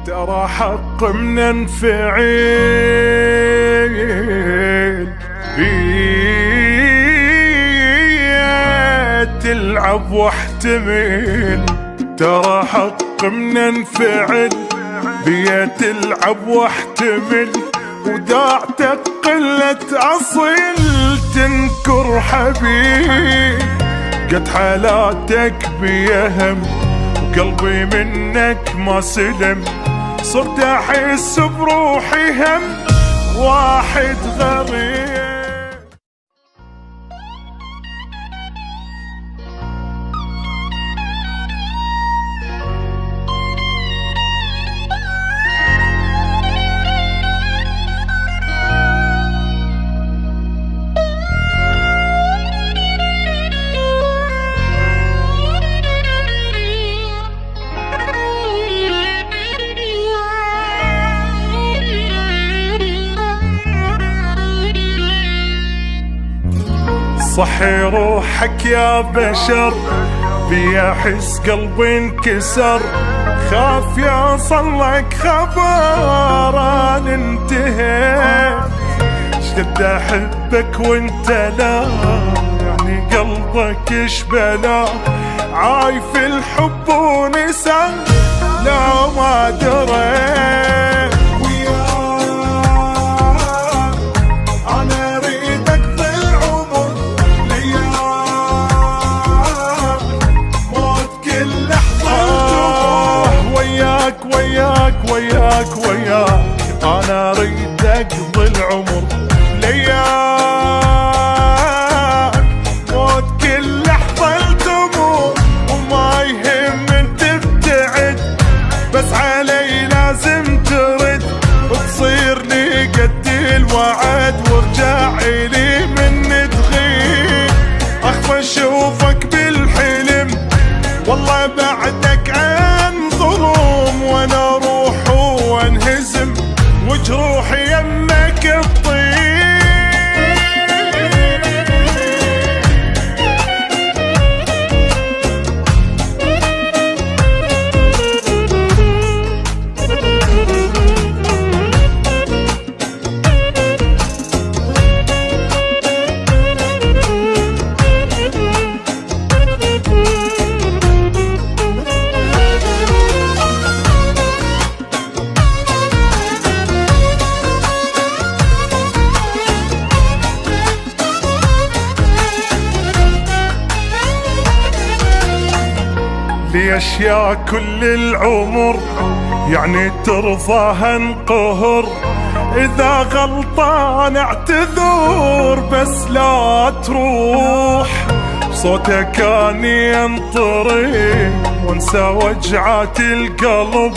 ترى حق من انفعيل بيه تلعب واحتمل. ترى حق من انفعل بيه تلعب واحتمل، وداعتك قلة أصيل تنكر حبيب. قد حالاتك بيهم وقلبي منك ما سلم، صرت أحس بروحي هم واحد غريب. صحي روحك يا بشر، بي احس قلبي انكسر، خاف يوصلك خبر انا انتهيت. شد احبك وانت لا، يعني قلبك ايش بلا، عايف الحب ونسى لا ما دريت. وياك انا اريد اقضي العمر لياك، موت كل لحظة تمر وما يهم انت تبتعد، بس علي لازم ترد وتصير لي قد الوعد، وارجع لي من تغيب اخفى اشوفك بالحلم، والله بعدك عن ظلم وانا روح وانهزم وجروحي يمك تطير. لي اشياء كل العمر يعني ترضاها انقهر، اذا غلطان اعتذر بس لا تروح، صوتك اني انطري وانسى وجعات القلب،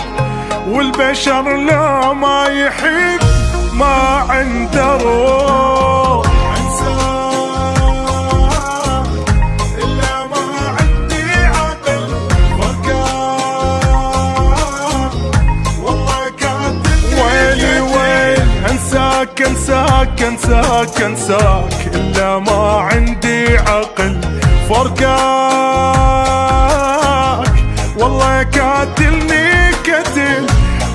والبشر لا ما يحب ما عنده روح. انساك الا ما عندي عقل، فرقاك والله قاتلني قتل،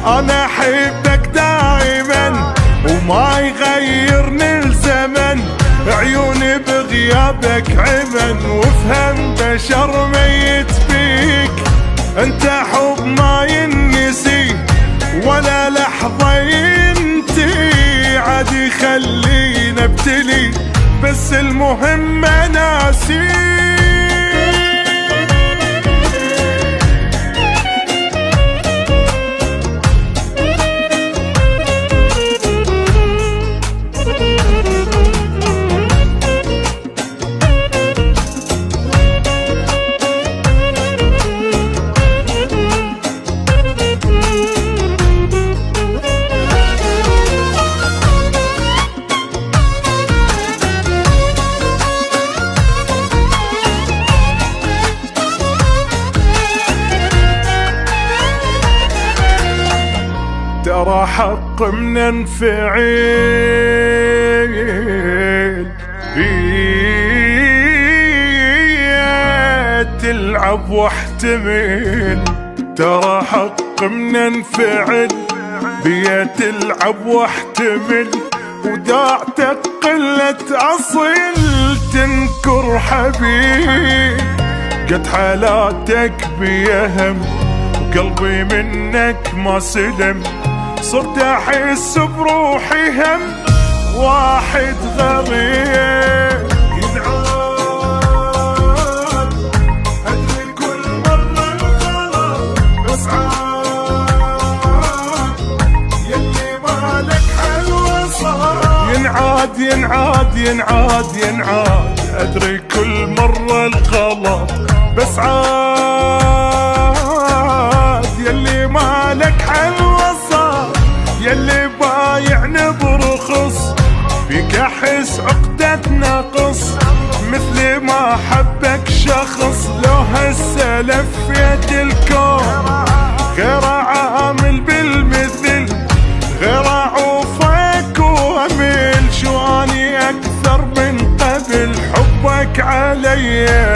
انا احبك دائما وما يغيرني الزمن، عيوني بغيابك عمن، وافهم بشر ميت بيك، انت حب ما ينسي ولا لحظة ينتهي، عادي خلينا ابتلي بس المهم ناسي. ترى حق من انفعيل بيه تلعب واحتمل، ترى حق حق من انفعل بيا تلعب واحتمل وداعتك قلة أصيل تنكر حبيب قد حالاتك بيا هم وقلبي منك ما سلم صرت أحس بروحي هم واحد غريب ينعاد أدري كل مرة الغلط بس عاد يلي مالك حلوة صار ينعاد أدري كل مرة الغلط بس عاد يلي مالك حلوة صار يلي بايعني برخص فيك احس عقدة نقص مثل ما حبك شخص لو هسه لفيت الكون غير عامل بالمثل غير اعوفك وامل شو اني اكثر من قبل حبك علي